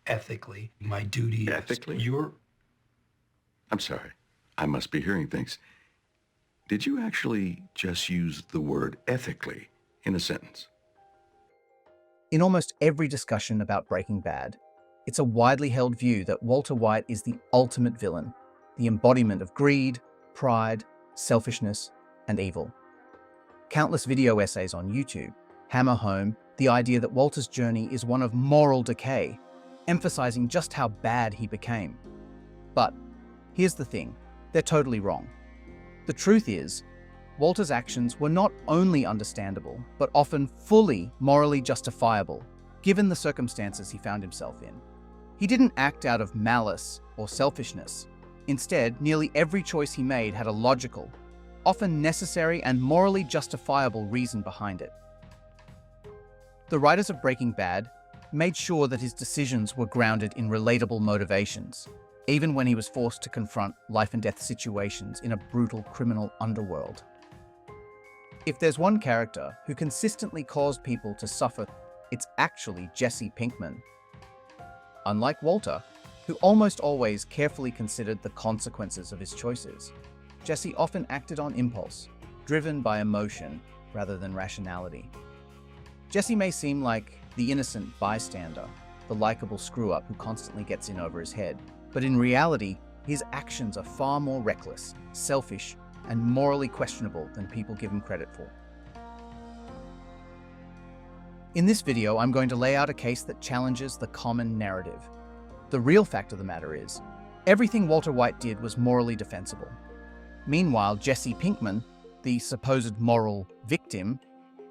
ethically. My duty Ethically? is your... I'm sorry. I must be hearing things. Did you actually just use the word ethically in a sentence? In almost every discussion about Breaking Bad, it's a widely held view that Walter White is the ultimate villain, the embodiment of greed, pride, selfishness, and evil. Countless video essays on YouTube hammer home the idea that Walter's journey is one of moral decay, emphasizing just how bad he became. But here's the thing, they're totally wrong. The truth is, Walter's actions were not only understandable, but often fully morally justifiable, given the circumstances he found himself in. He didn't act out of malice or selfishness. Instead, nearly every choice he made had a logical, often necessary and morally justifiable reason behind it. The writers of Breaking Bad made sure that his decisions were grounded in relatable motivations, even when he was forced to confront life-and-death situations in a brutal criminal underworld. If there's one character who consistently caused people to suffer, it's actually Jesse Pinkman. Unlike Walter, who almost always carefully considered the consequences of his choices, Jesse often acted on impulse, driven by emotion rather than rationality. Jesse may seem like the innocent bystander, the likable screw-up who constantly gets in over his head, but in reality, his actions are far more reckless, selfish, and morally questionable than people give him credit for. In this video, I'm going to lay out a case that challenges the common narrative. The real fact of the matter is, everything Walter White did was morally defensible. Meanwhile, Jesse Pinkman, the supposed moral victim,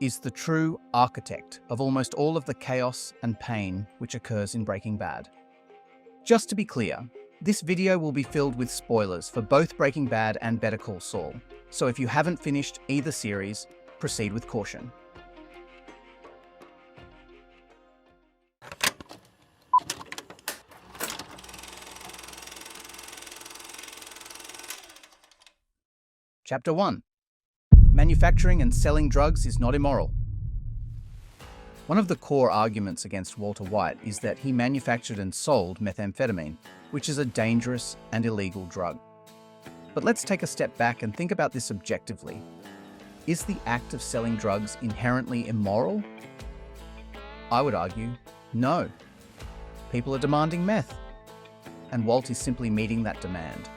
is the true architect of almost all of the chaos and pain which occurs in Breaking Bad. Just to be clear, this video will be filled with spoilers for both Breaking Bad and Better Call Saul, so if you haven't finished either series, proceed with caution. Chapter 1. Manufacturing and selling drugs is not immoral. One of the core arguments against Walter White is that he manufactured and sold methamphetamine, which is a dangerous and illegal drug. But let's take a step back and think about this objectively. Is the act of selling drugs inherently immoral? I would argue, no. People are demanding meth, and Walt is simply meeting that demand.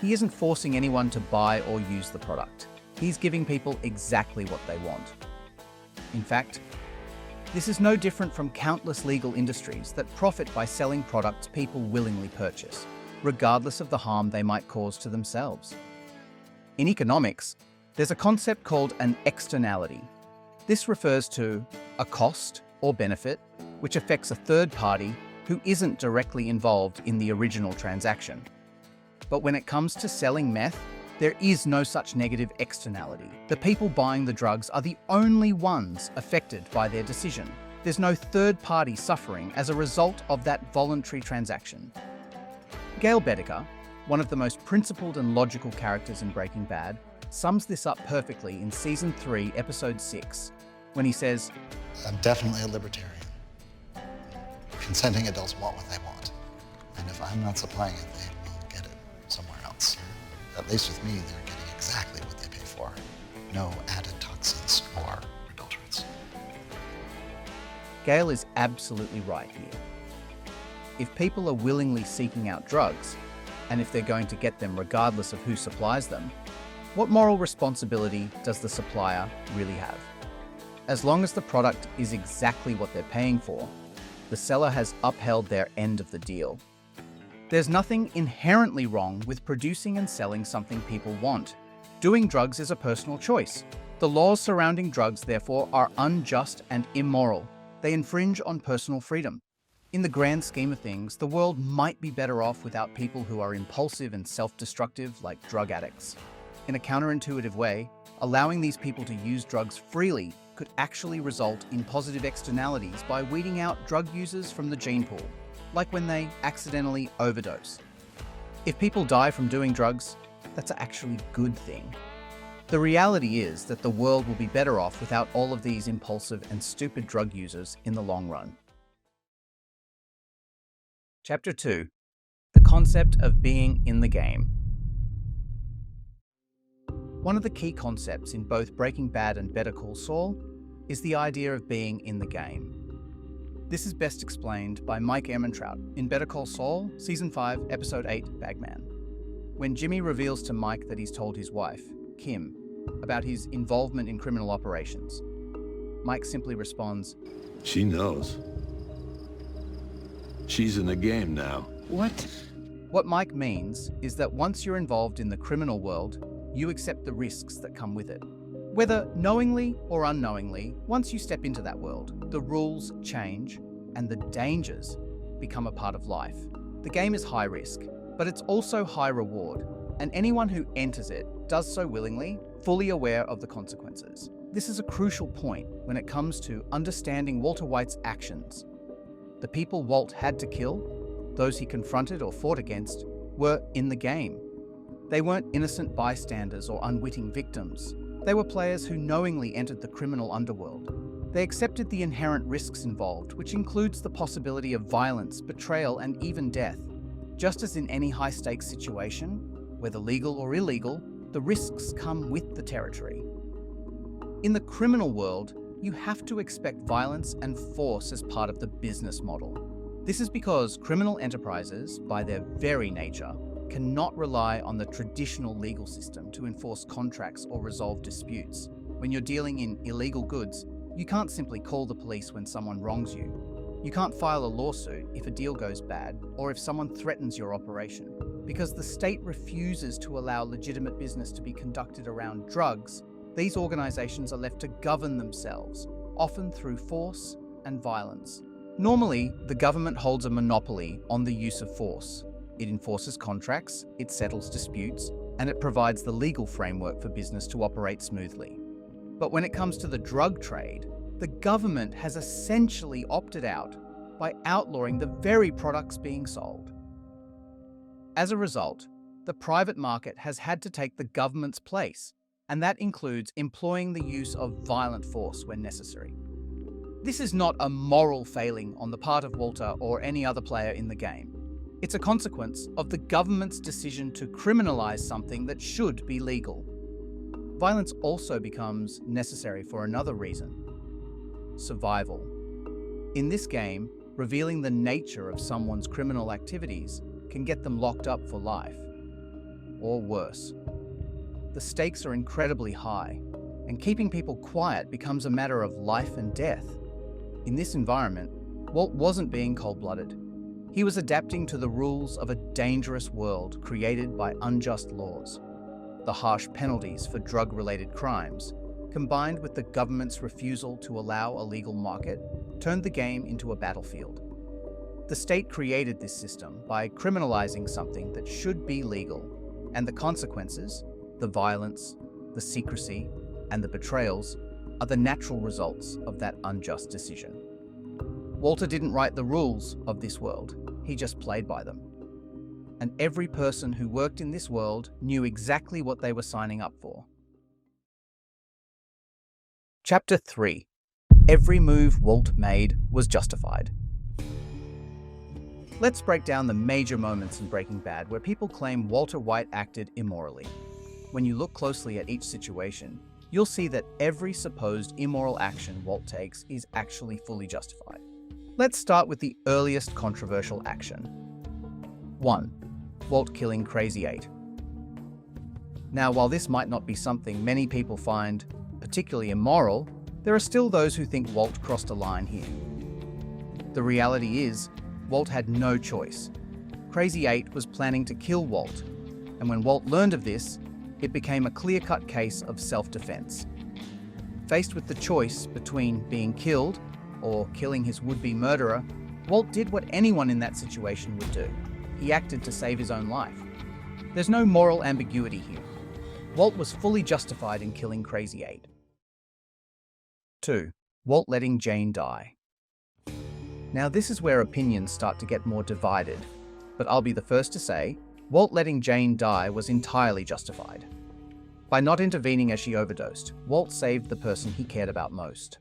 He isn't forcing anyone to buy or use the product. He's giving people exactly what they want. In fact, this is no different from countless legal industries that profit by selling products people willingly purchase, regardless of the harm they might cause to themselves. In economics, there's a concept called an externality. This refers to a cost or benefit which affects a third party who isn't directly involved in the original transaction. But when it comes to selling meth, there is no such negative externality. The people buying the drugs are the only ones affected by their decision. There's no third party suffering as a result of that voluntary transaction. Gale, one of the most principled and logical characters in Breaking Bad, sums this up perfectly in Season 3, Episode 6, when he says, I'm definitely a libertarian. Consenting adults want what they want. And if I'm not supplying it, they will get it somewhere else. At least with me, they're getting exactly what they pay for. No added toxins or adulterants. Gale is absolutely right here. If people are willingly seeking out drugs, and if they're going to get them regardless of who supplies them, what moral responsibility does the supplier really have? As long as the product is exactly what they're paying for, the seller has upheld their end of the deal. There's nothing inherently wrong with producing and selling something people want. Doing drugs is a personal choice. The laws surrounding drugs, therefore, are unjust and immoral. They infringe on personal freedom. In the grand scheme of things, the world might be better off without people who are impulsive and self-destructive like drug addicts. In a counterintuitive way, allowing these people to use drugs freely could actually result in positive externalities by weeding out drug users from the gene pool, like when they accidentally overdose. If people die from doing drugs, that's actually a good thing. The reality is that the world will be better off without all of these impulsive and stupid drug users in the long run. Chapter 2. The concept of being in the game. One of the key concepts in both Breaking Bad and Better Call Saul is the idea of being in the game. This is best explained by Mike Ehrmantraut in Better Call Saul, Season 5, Episode 8, Bagman. When Jimmy reveals to Mike that he's told his wife, Kim, about his involvement in criminal operations, Mike simply responds, She knows. She's in the game now. What? What Mike means is that once you're involved in the criminal world, you accept the risks that come with it. Whether knowingly or unknowingly, once you step into that world, the rules change and the dangers become a part of life. The game is high risk, but it's also high reward, and anyone who enters it does so willingly, fully aware of the consequences. This is a crucial point when it comes to understanding Walter White's actions. The people Walt had to kill, those he confronted or fought against, were in the game. They weren't innocent bystanders or unwitting victims. They were players who knowingly entered the criminal underworld. They accepted the inherent risks involved, which includes the possibility of violence, betrayal, and even death. Just as in any high-stakes situation, whether legal or illegal, the risks come with the territory. In the criminal world, you have to expect violence and force as part of the business model. This is because criminal enterprises, by their very nature, cannot rely on the traditional legal system to enforce contracts or resolve disputes. When you're dealing in illegal goods, you can't simply call the police when someone wrongs you. You can't file a lawsuit if a deal goes bad or if someone threatens your operation. Because the state refuses to allow legitimate business to be conducted around drugs, these organizations are left to govern themselves, often through force and violence. Normally, the government holds a monopoly on the use of force. It enforces contracts, it settles disputes, and it provides the legal framework for business to operate smoothly. But when it comes to the drug trade, the government has essentially opted out by outlawing the very products being sold. As a result, the private market has had to take the government's place, and that includes employing the use of violent force when necessary. This is not a moral failing on the part of Walter or any other player in the game. It's a consequence of the government's decision to criminalize something that should be legal. Violence also becomes necessary for another reason: survival. In this game, revealing the nature of someone's criminal activities can get them locked up for life, or worse. The stakes are incredibly high, and keeping people quiet becomes a matter of life and death. In this environment, Walt wasn't being cold-blooded. He was adapting to the rules of a dangerous world created by unjust laws. The harsh penalties for drug-related crimes, combined with the government's refusal to allow a legal market, turned the game into a battlefield. The state created this system by criminalizing something that should be legal, and the consequences, the violence, the secrecy, and the betrayals, are the natural results of that unjust decision. Walter didn't write the rules of this world, he just played by them. And every person who worked in this world knew exactly what they were signing up for. Chapter 3. Every move Walt made was justified. Let's break down the major moments in Breaking Bad where people claim Walter White acted immorally. When you look closely at each situation, you'll see that every supposed immoral action Walt takes is actually fully justified. Let's start with the earliest controversial action. 1. Walt killing Crazy 8. Now, while this might not be something many people find particularly immoral, there are still those who think Walt crossed a line here. The reality is, Walt had no choice. Crazy 8 was planning to kill Walt, and when Walt learned of this, it became a clear-cut case of self-defense. Faced with the choice between being killed or killing his would-be murderer, Walt did what anyone in that situation would do. He acted to save his own life. There's no moral ambiguity here. Walt was fully justified in killing Crazy 8. 2. Walt letting Jane die. Now this is where opinions start to get more divided, but I'll be the first to say, Walt letting Jane die was entirely justified. By not intervening as she overdosed, Walt saved the person he cared about most,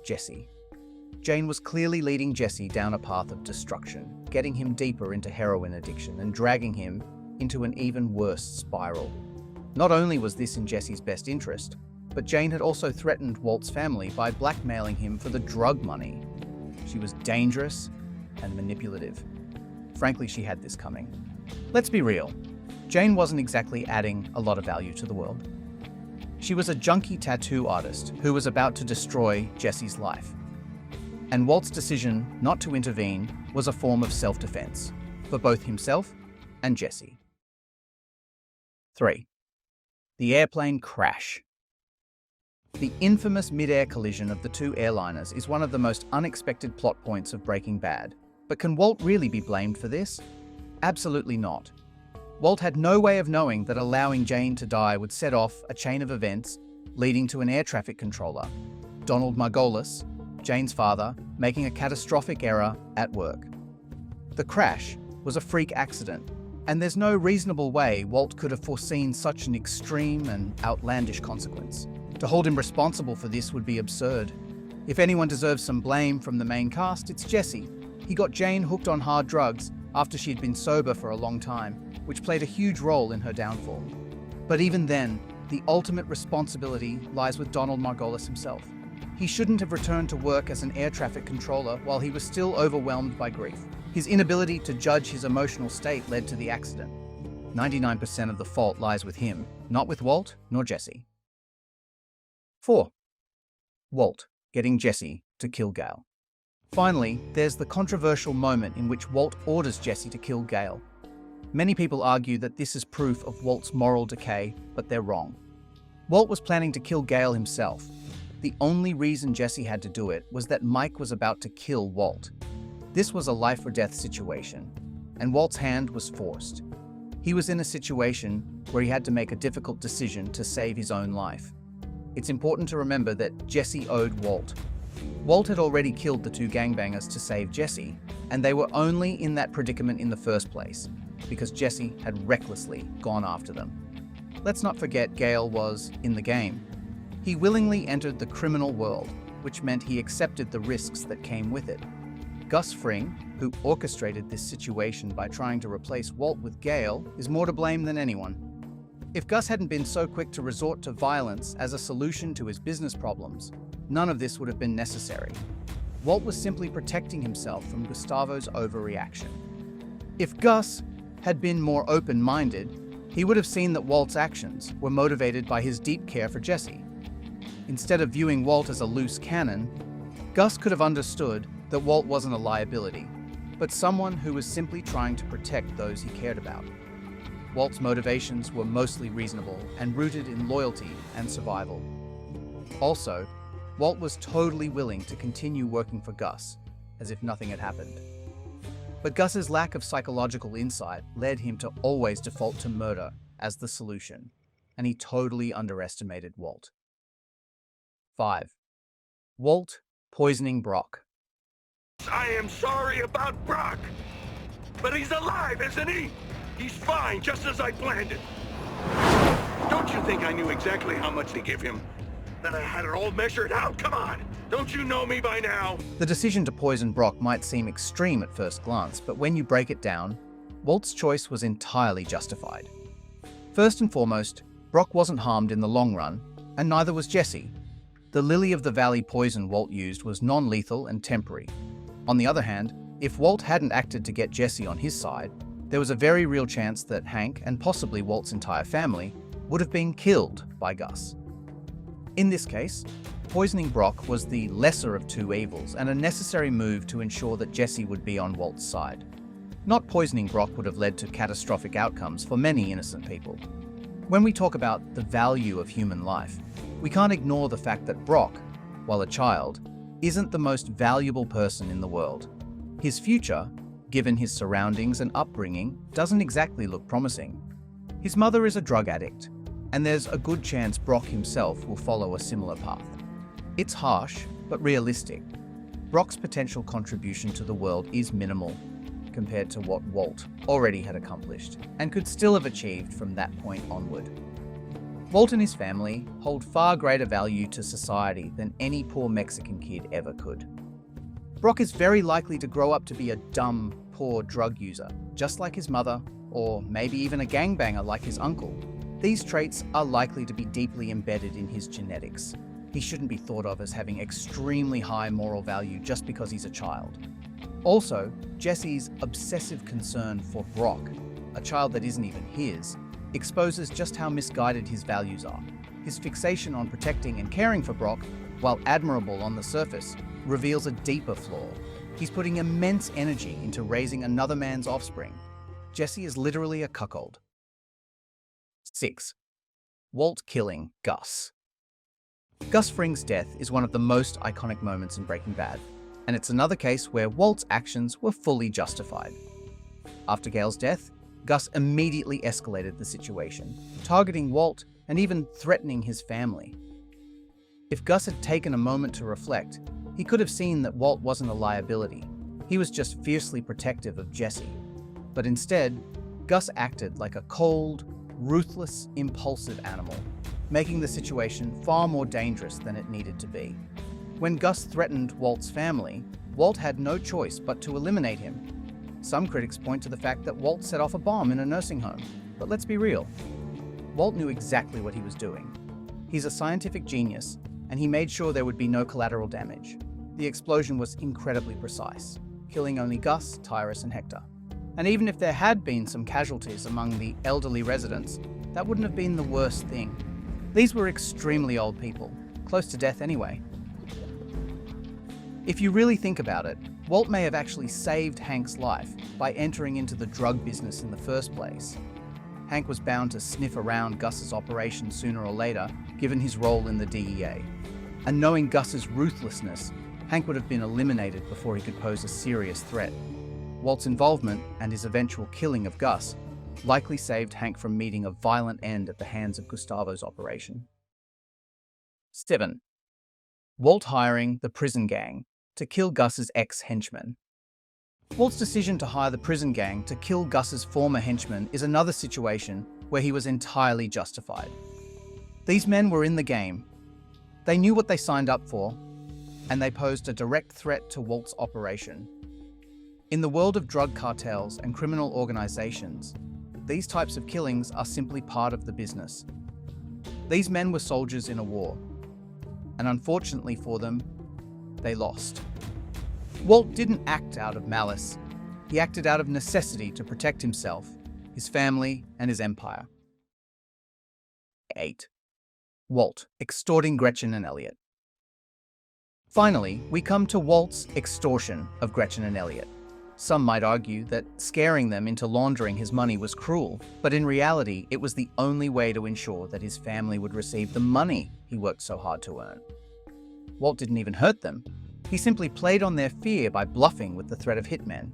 Jesse. Jane was clearly leading Jesse down a path of destruction, getting him deeper into heroin addiction and dragging him into an even worse spiral. Not only was this in Jesse's best interest, but Jane had also threatened Walt's family by blackmailing him for the drug money. She was dangerous and manipulative. Frankly, she had this coming. Let's be real. Jane wasn't exactly adding a lot of value to the world. She was a junkie tattoo artist who was about to destroy Jesse's life. And Walt's decision not to intervene was a form of self-defense for both himself and Jesse. 3. The airplane crash. The infamous mid-air collision of the two airliners is one of the most unexpected plot points of Breaking Bad. But can Walt really be blamed for this? Absolutely not. Walt had no way of knowing that allowing Jane to die would set off a chain of events leading to an air traffic controller, Donald Margolis, Jane's father, making a catastrophic error at work. The crash was a freak accident, and there's no reasonable way Walt could have foreseen such an extreme and outlandish consequence. To hold him responsible for this would be absurd. If anyone deserves some blame from the main cast, it's Jesse. He got Jane hooked on hard drugs after she'd been sober for a long time, which played a huge role in her downfall. But even then, the ultimate responsibility lies with Donald Margolis himself. He shouldn't have returned to work as an air traffic controller while he was still overwhelmed by grief. His inability to judge his emotional state led to the accident. 99% of the fault lies with him, not with Walt nor Jesse. 4. Walt getting Jesse to kill Gale. Finally, there's the controversial moment in which Walt orders Jesse to kill Gale. Many people argue that this is proof of Walt's moral decay, but they're wrong. Walt was planning to kill Gale himself. The only reason Jesse had to do it was that Mike was about to kill Walt. This was a life-or-death situation, and Walt's hand was forced. He was in a situation where he had to make a difficult decision to save his own life. It's important to remember that Jesse owed Walt. Walt had already killed the two gangbangers to save Jesse, and they were only in that predicament in the first place because Jesse had recklessly gone after them. Let's not forget Gale was in the game. He willingly entered the criminal world, which meant he accepted the risks that came with it. Gus Fring, who orchestrated this situation by trying to replace Walt with Gale, is more to blame than anyone. If Gus hadn't been so quick to resort to violence as a solution to his business problems, none of this would have been necessary. Walt was simply protecting himself from Gustavo's overreaction. If Gus had been more open-minded, he would have seen that Walt's actions were motivated by his deep care for Jesse. Instead of viewing Walt as a loose cannon, Gus could have understood that Walt wasn't a liability, but someone who was simply trying to protect those he cared about. Walt's motivations were mostly reasonable and rooted in loyalty and survival. Also, Walt was totally willing to continue working for Gus, as if nothing had happened. But Gus's lack of psychological insight led him to always default to murder as the solution, and he totally underestimated Walt. 5. Walt poisoning Brock. I am sorry about Brock, but he's alive, isn't he? He's fine, just as I planned it. Don't you think I knew exactly how much to give him? That I had it all measured out? Come on! Don't you know me by now? The decision to poison Brock might seem extreme at first glance, but when you break it down, Walt's choice was entirely justified. First and foremost, Brock wasn't harmed in the long run, and neither was Jesse. The Lily of the Valley poison Walt used was non-lethal and temporary. On the other hand, if Walt hadn't acted to get Jesse on his side, there was a very real chance that Hank, and possibly Walt's entire family, would have been killed by Gus. In this case, poisoning Brock was the lesser of two evils and a necessary move to ensure that Jesse would be on Walt's side. Not poisoning Brock would have led to catastrophic outcomes for many innocent people. When we talk about the value of human life, we can't ignore the fact that Brock, while a child, isn't the most valuable person in the world. His future, given his surroundings and upbringing, doesn't exactly look promising. His mother is a drug addict, and there's a good chance Brock himself will follow a similar path. It's harsh, but realistic. Brock's potential contribution to the world is minimal compared to what Walt already had accomplished and could still have achieved from that point onward. Walt and his family hold far greater value to society than any poor Mexican kid ever could. Brock is very likely to grow up to be a dumb, poor drug user, just like his mother, or maybe even a gangbanger like his uncle. These traits are likely to be deeply embedded in his genetics. He shouldn't be thought of as having extremely high moral value just because he's a child. Also, Jesse's obsessive concern for Brock, a child that isn't even his, exposes just how misguided his values are. His fixation on protecting and caring for Brock, while admirable on the surface, reveals a deeper flaw. He's putting immense energy into raising another man's offspring. Jesse is literally a cuckold. 6. Walt Killing Gus. Gus Fring's death is one of the most iconic moments in Breaking Bad, and it's another case where Walt's actions were fully justified. After Gale's death, Gus immediately escalated the situation, targeting Walt and even threatening his family. If Gus had taken a moment to reflect, he could have seen that Walt wasn't a liability. He was just fiercely protective of Jesse. But instead, Gus acted like a cold, ruthless, impulsive animal, making the situation far more dangerous than it needed to be. When Gus threatened Walt's family, Walt had no choice but to eliminate him. Some critics point to the fact that Walt set off a bomb in a nursing home, but let's be real. Walt knew exactly what he was doing. He's a scientific genius, and he made sure there would be no collateral damage. The explosion was incredibly precise, killing only Gus, Tyrus, and Hector. And even if there had been some casualties among the elderly residents, that wouldn't have been the worst thing. These were extremely old people, close to death anyway. If you really think about it, Walt may have actually saved Hank's life by entering into the drug business in the first place. Hank was bound to sniff around Gus's operation sooner or later, given his role in the DEA. And knowing Gus's ruthlessness, Hank would have been eliminated before he could pose a serious threat. Walt's involvement and his eventual killing of Gus likely saved Hank from meeting a violent end at the hands of Gustavo's operation. 7. Walt hiring the prison gang to kill Gus's ex-henchmen. Walt's decision to hire the prison gang to kill Gus's former henchmen is another situation where he was entirely justified. These men were in the game. They knew what they signed up for, and they posed a direct threat to Walt's operation. In the world of drug cartels and criminal organizations, these types of killings are simply part of the business. These men were soldiers in a war, and unfortunately for them, they lost. Walt didn't act out of malice. He acted out of necessity to protect himself, his family, and his empire. 8. Walt extorting Gretchen and Elliot. Finally, we come to Walt's extortion of Gretchen and Elliot. Some might argue that scaring them into laundering his money was cruel, but in reality, it was the only way to ensure that his family would receive the money he worked so hard to earn. Walt didn't even hurt them. He simply played on their fear by bluffing with the threat of hitmen.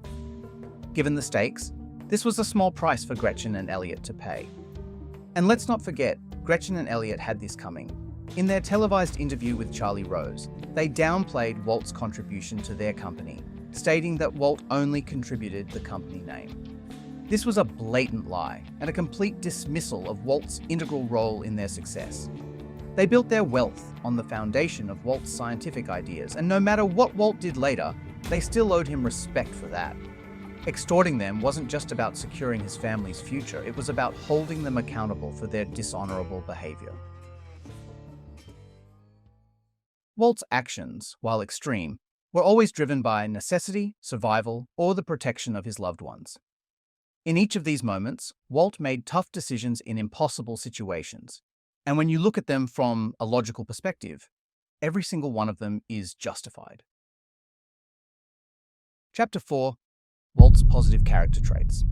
Given the stakes, this was a small price for Gretchen and Elliot to pay. And let's not forget, Gretchen and Elliot had this coming. In their televised interview with Charlie Rose, they downplayed Walt's contribution to their company, stating that Walt only contributed the company name. This was a blatant lie and a complete dismissal of Walt's integral role in their success. They built their wealth on the foundation of Walt's scientific ideas, and no matter what Walt did later, they still owed him respect for that. Extorting them wasn't just about securing his family's future, it was about holding them accountable for their dishonorable behavior. Walt's actions, while extreme, were always driven by necessity, survival, or the protection of his loved ones. In each of these moments, Walt made tough decisions in impossible situations. And when you look at them from a logical perspective, every single one of them is justified. Chapter 4. Walt's positive character traits.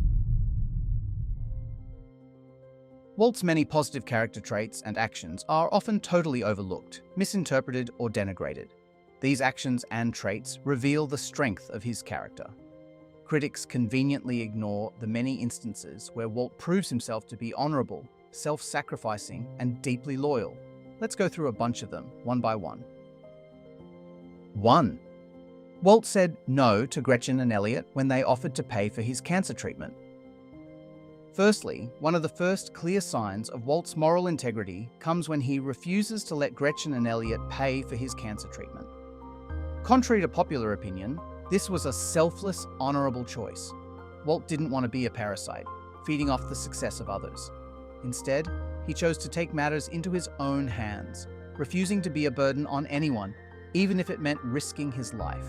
Walt's many positive character traits and actions are often totally overlooked, misinterpreted, or denigrated. These actions and traits reveal the strength of his character. Critics conveniently ignore the many instances where Walt proves himself to be honorable, self-sacrificing, and deeply loyal. Let's go through a bunch of them, one by one. 1. Walt said no to Gretchen and Elliot when they offered to pay for his cancer treatment. Firstly, one of the first clear signs of Walt's moral integrity comes when he refuses to let Gretchen and Elliot pay for his cancer treatment. Contrary to popular opinion, this was a selfless, honorable choice. Walt didn't want to be a parasite, feeding off the success of others. Instead, he chose to take matters into his own hands, refusing to be a burden on anyone, even if it meant risking his life.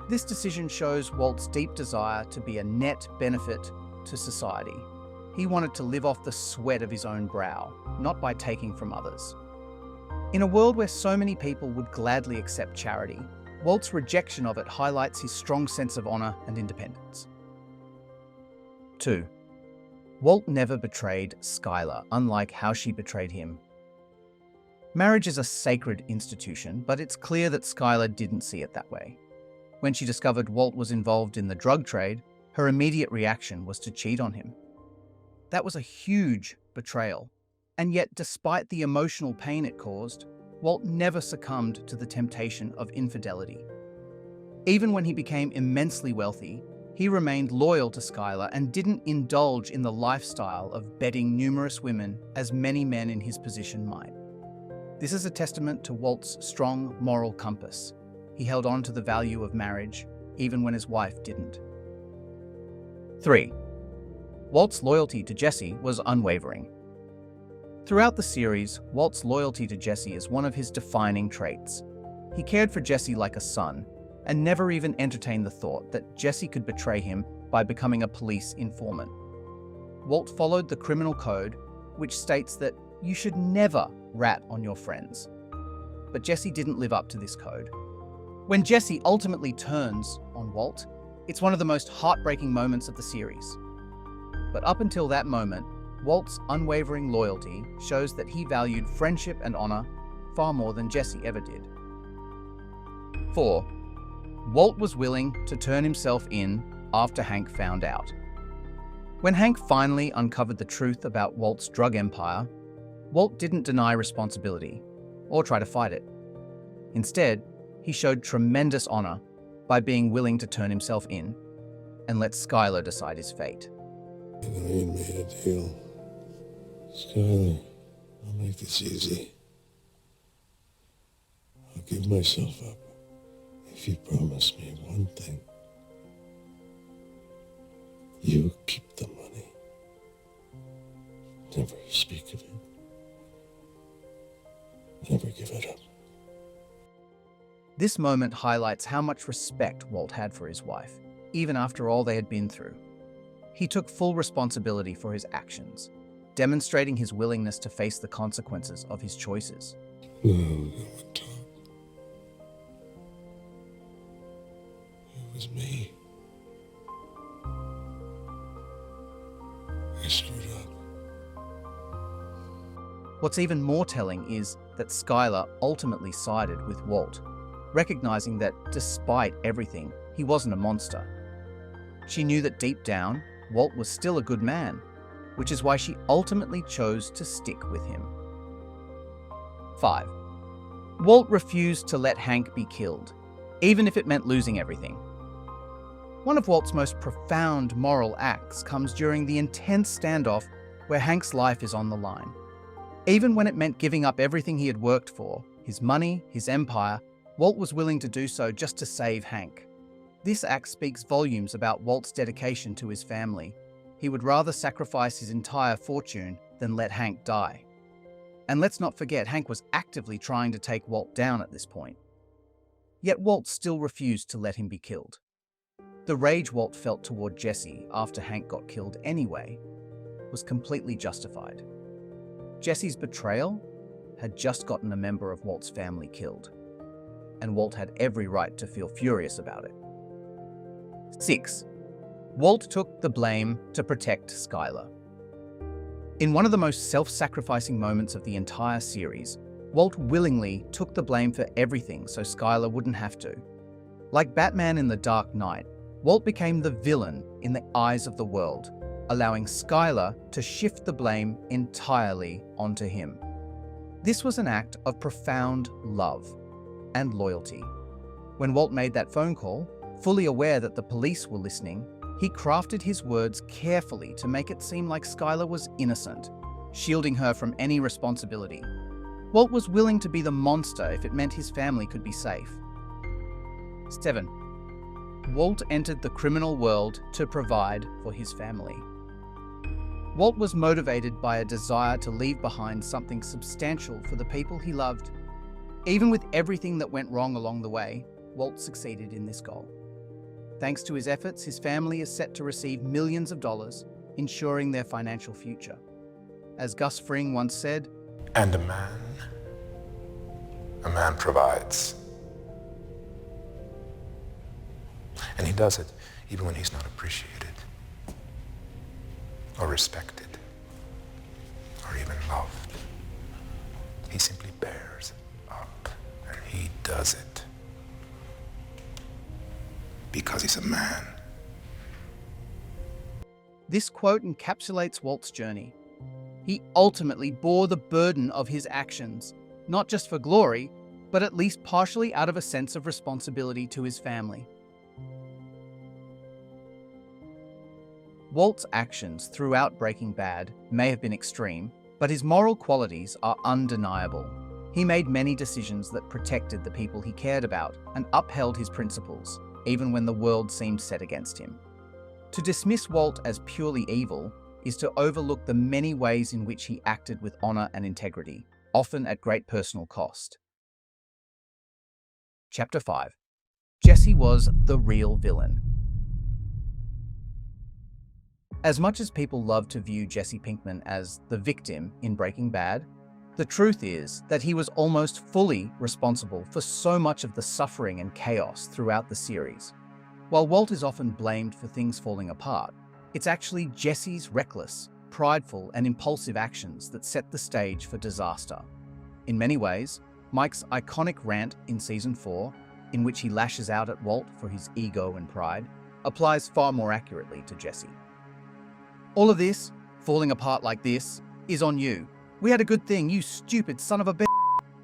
This decision shows Walt's deep desire to be a net benefit to society. He wanted to live off the sweat of his own brow, not by taking from others. In a world where so many people would gladly accept charity, Walt's rejection of it highlights his strong sense of honor and independence. 2. Walt never betrayed Skylar, unlike how she betrayed him. Marriage is a sacred institution, but it's clear that Skylar didn't see it that way. When she discovered Walt was involved in the drug trade, her immediate reaction was to cheat on him. That was a huge betrayal, and yet despite the emotional pain it caused, Walt never succumbed to the temptation of infidelity. Even when he became immensely wealthy, he remained loyal to Skylar and didn't indulge in the lifestyle of bedding numerous women as many men in his position might. This is a testament to Walt's strong moral compass. He held on to the value of marriage, even when his wife didn't. 3. Walt's loyalty to Jesse was unwavering. Throughout the series, Walt's loyalty to Jesse is one of his defining traits. He cared for Jesse like a son, and never even entertained the thought that Jesse could betray him by becoming a police informant. Walt followed the criminal code, which states that you should never rat on your friends. But Jesse didn't live up to this code. When Jesse ultimately turns on Walt, it's one of the most heartbreaking moments of the series. But up until that moment, Walt's unwavering loyalty shows that he valued friendship and honor far more than Jesse ever did. 4. Walt was willing to turn himself in after Hank found out. When Hank finally uncovered the truth about Walt's drug empire, Walt didn't deny responsibility or try to fight it. Instead, he showed tremendous honor by being willing to turn himself in and let Skylar decide his fate. I ain't made a deal. Skylar, I'll make this easy. I'll give myself up if you promise me one thing. You keep the money. Never speak of it. Never give it up. This moment highlights how much respect Walt had for his wife, even after all they had been through. He took full responsibility for his actions, demonstrating his willingness to face the consequences of his choices. No, no one talk. It was me. I screwed up. What's even more telling is that Skylar ultimately sided with Walt, recognizing that despite everything, he wasn't a monster. She knew that deep down, Walt was still a good man, which is why she ultimately chose to stick with him. 5. Walt refused to let Hank be killed, even if it meant losing everything. One of Walt's most profound moral acts comes during the intense standoff where Hank's life is on the line. Even when it meant giving up everything he had worked for, his money, his empire, Walt was willing to do so just to save Hank. This act speaks volumes about Walt's dedication to his family. He would rather sacrifice his entire fortune than let Hank die. And let's not forget, Hank was actively trying to take Walt down at this point. Yet Walt still refused to let him be killed. The rage Walt felt toward Jesse after Hank got killed anyway was completely justified. Jesse's betrayal had just gotten a member of Walt's family killed, and Walt had every right to feel furious about it. 6. Walt took the blame to protect Skylar. In one of the most self-sacrificing moments of the entire series, Walt willingly took the blame for everything so Skylar wouldn't have to. Like Batman in The Dark Knight, Walt became the villain in the eyes of the world, allowing Skylar to shift the blame entirely onto him. This was an act of profound love and loyalty. When Walt made that phone call, fully aware that the police were listening, he crafted his words carefully to make it seem like Skylar was innocent, shielding her from any responsibility. Walt was willing to be the monster if it meant his family could be safe. 7. Walt entered the criminal world to provide for his family. Walt was motivated by a desire to leave behind something substantial for the people he loved. Even with everything that went wrong along the way, Walt succeeded in this goal. Thanks to his efforts, his family is set to receive millions of dollars, ensuring their financial future. As Gus Fring once said, "And a man provides." And he does it even when he's not appreciated, or respected, or even loved. He simply bears up, and he does it because he's a man. This quote encapsulates Walt's journey. He ultimately bore the burden of his actions, not just for glory, but at least partially out of a sense of responsibility to his family. Walt's actions throughout Breaking Bad may have been extreme, but his moral qualities are undeniable. He made many decisions that protected the people he cared about and upheld his principles, even when the world seemed set against him. To dismiss Walt as purely evil is to overlook the many ways in which he acted with honor and integrity, often at great personal cost. Chapter 5. Jesse was the real villain. As much as people love to view Jesse Pinkman as the victim in Breaking Bad, the truth is that he was almost fully responsible for so much of the suffering and chaos throughout the series. While Walt is often blamed for things falling apart, it's actually Jesse's reckless, prideful, and impulsive actions that set the stage for disaster. In many ways, Mike's iconic rant in Season 4, in which he lashes out at Walt for his ego and pride, applies far more accurately to Jesse. All of this, falling apart like this, is on you. We had a good thing, you stupid son of a bitch.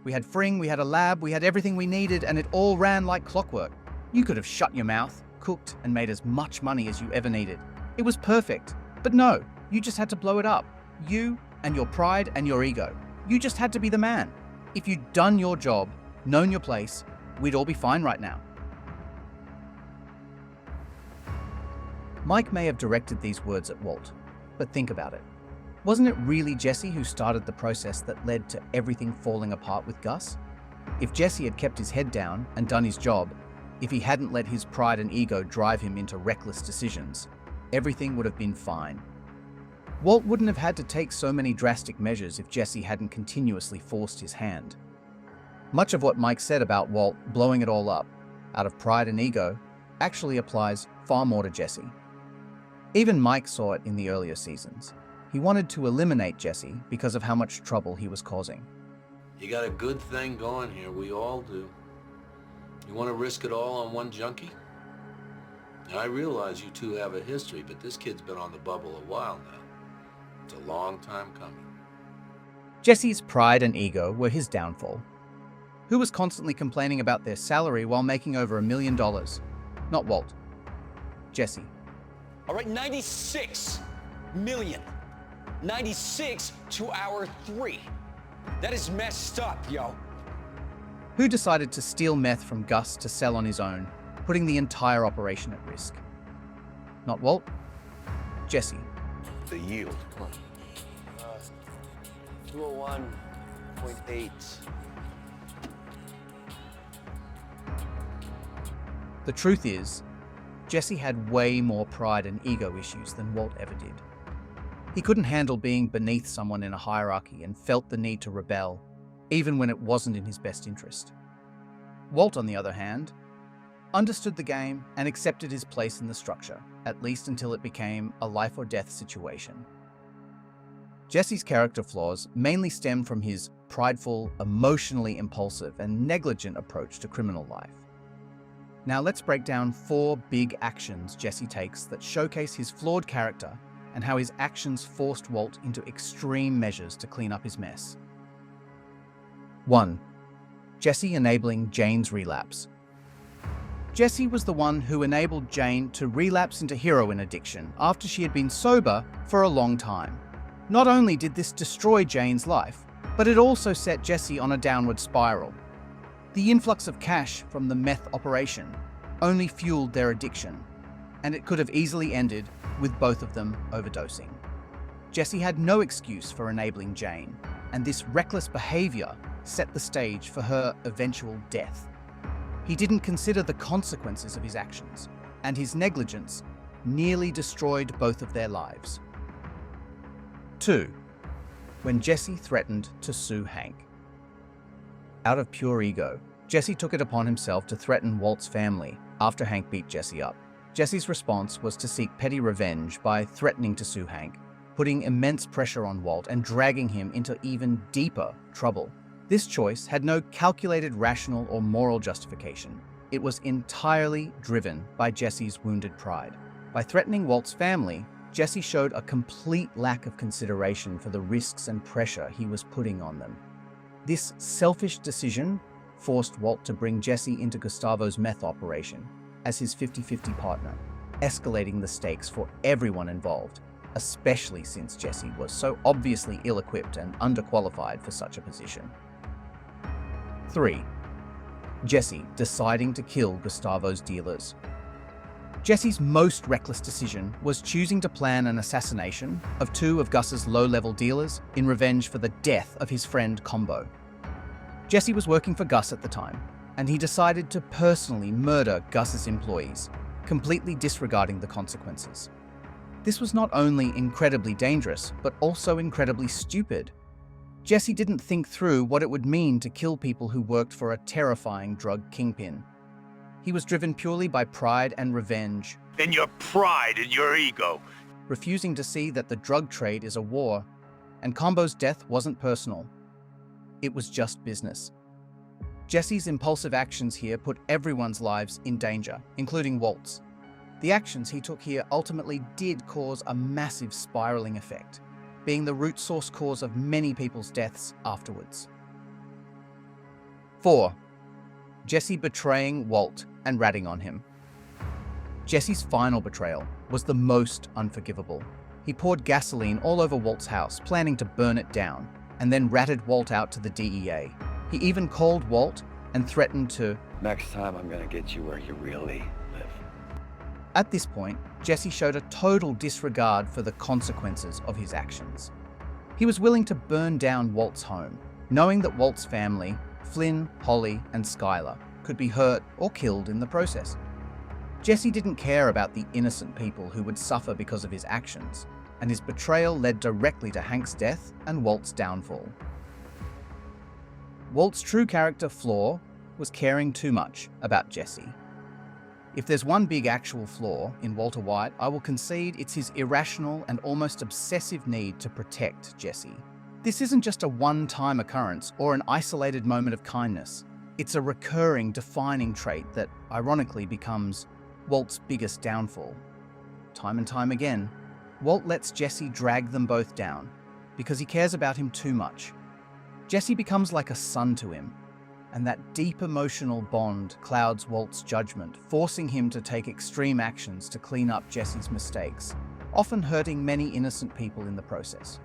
We had Fring, we had a lab, we had everything we needed, and it all ran like clockwork. You could have shut your mouth, cooked, and made as much money as you ever needed. It was perfect. But no, you just had to blow it up. You and your pride and your ego. You just had to be the man. If you'd done your job, known your place, we'd all be fine right now. Mike may have directed these words at Walt, but think about it. Wasn't it really Jesse who started the process that led to everything falling apart with Gus? If Jesse had kept his head down and done his job, if he hadn't let his pride and ego drive him into reckless decisions, everything would have been fine. Walt wouldn't have had to take so many drastic measures if Jesse hadn't continuously forced his hand. Much of what Mike said about Walt blowing it all up, out of pride and ego, actually applies far more to Jesse. Even Mike saw it in the earlier seasons. He wanted to eliminate Jesse because of how much trouble he was causing. You got a good thing going here, we all do. You want to risk it all on one junkie? Now, I realize you two have a history, but this kid's been on the bubble a while now. It's a long time coming. Jesse's pride and ego were his downfall. Who was constantly complaining about their salary while making over $1 million? Not Walt. Jesse. All right, 96 million. 96 to our 3. That is messed up, yo. Who decided to steal meth from Gus to sell on his own, putting the entire operation at risk? Not Walt. Jesse. The yield. Come on. 201.8. The truth is, Jesse had way more pride and ego issues than Walt ever did. He couldn't handle being beneath someone in a hierarchy and felt the need to rebel, even when it wasn't in his best interest. Walt, on the other hand, understood the game and accepted his place in the structure, at least until it became a life or death situation. Jesse's character flaws mainly stem from his prideful, emotionally impulsive, and negligent approach to criminal life. Now let's break down 4 big actions Jesse takes that showcase his flawed character and how his actions forced Walt into extreme measures to clean up his mess. 1. Jesse enabling Jane's relapse. Jesse was the one who enabled Jane to relapse into heroin addiction after she had been sober for a long time. Not only did this destroy Jane's life, but it also set Jesse on a downward spiral. The influx of cash from the meth operation only fueled their addiction, and it could have easily ended with both of them overdosing. Jesse had no excuse for enabling Jane, and this reckless behavior set the stage for her eventual death. He didn't consider the consequences of his actions, and his negligence nearly destroyed both of their lives. 2. When Jesse threatened to sue Hank. Out of pure ego, Jesse took it upon himself to threaten Walt's family after Hank beat Jesse up. Jesse's response was to seek petty revenge by threatening to sue Hank, putting immense pressure on Walt and dragging him into even deeper trouble. This choice had no calculated rational or moral justification. It was entirely driven by Jesse's wounded pride. By threatening Walt's family, Jesse showed a complete lack of consideration for the risks and pressure he was putting on them. This selfish decision forced Walt to bring Jesse into Gustavo's meth operation as his 50-50 partner, escalating the stakes for everyone involved, especially since Jesse was so obviously ill-equipped and underqualified for such a position. 3. Jesse deciding to kill Gustavo's dealers. Jesse's most reckless decision was choosing to plan an assassination of 2 of Gus's low-level dealers in revenge for the death of his friend Combo. Jesse was working for Gus at the time, and he decided to personally murder Gus's employees, completely disregarding the consequences. This was not only incredibly dangerous, but also incredibly stupid. Jesse didn't think through what it would mean to kill people who worked for a terrifying drug kingpin. He was driven purely by pride and revenge. And your pride and your ego. Refusing to see that the drug trade is a war, and Combo's death wasn't personal. It was just business. Jesse's impulsive actions here put everyone's lives in danger, including Walt's. The actions he took here ultimately did cause a massive spiraling effect, being the root source cause of many people's deaths afterwards. 4. Jesse betraying Walt and ratting on him. Jesse's final betrayal was the most unforgivable. He poured gasoline all over Walt's house, planning to burn it down, and then ratted Walt out to the DEA. He even called Walt and threatened to, "Next time I'm gonna get you where you really live." At this point, Jesse showed a total disregard for the consequences of his actions. He was willing to burn down Walt's home, knowing that Walt's family, Flynn, Holly, and Skylar, could be hurt or killed in the process. Jesse didn't care about the innocent people who would suffer because of his actions, and his betrayal led directly to Hank's death and Walt's downfall. Walt's true character, Flaw, was caring too much about Jesse. If there's one big actual flaw in Walter White, I will concede it's his irrational and almost obsessive need to protect Jesse. This isn't just a one-time occurrence or an isolated moment of kindness. It's a recurring, defining trait that, ironically, becomes Walt's biggest downfall. Time and time again, Walt lets Jesse drag them both down because he cares about him too much. Jesse becomes like a son to him, and that deep emotional bond clouds Walt's judgment, forcing him to take extreme actions to clean up Jesse's mistakes, often hurting many innocent people in the process.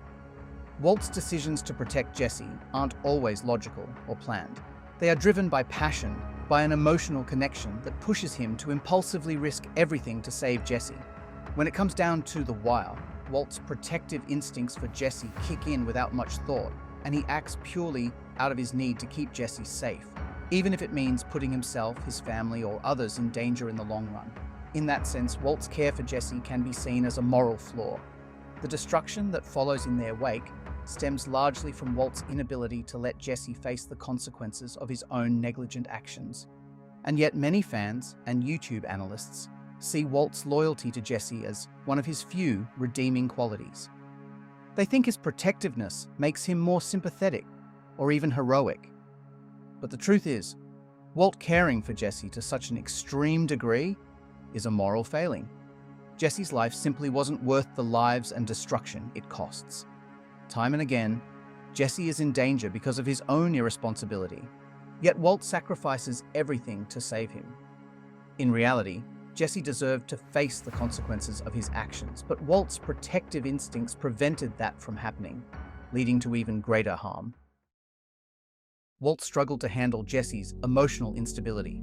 Walt's decisions to protect Jesse aren't always logical or planned. They are driven by passion, by an emotional connection that pushes him to impulsively risk everything to save Jesse. When it comes down to the wire, Walt's protective instincts for Jesse kick in without much thought, and he acts purely out of his need to keep Jesse safe, even if it means putting himself, his family, or others in danger in the long run. In that sense, Walt's care for Jesse can be seen as a moral flaw. The destruction that follows in their wake stems largely from Walt's inability to let Jesse face the consequences of his own negligent actions. And yet many fans and YouTube analysts see Walt's loyalty to Jesse as one of his few redeeming qualities. They think his protectiveness makes him more sympathetic or even heroic. But the truth is, Walt caring for Jesse to such an extreme degree is a moral failing. Jesse's life simply wasn't worth the lives and destruction it costs. Time and again, Jesse is in danger because of his own irresponsibility, yet Walt sacrifices everything to save him. In reality, Jesse deserved to face the consequences of his actions, but Walt's protective instincts prevented that from happening, leading to even greater harm. Walt struggled to handle Jesse's emotional instability.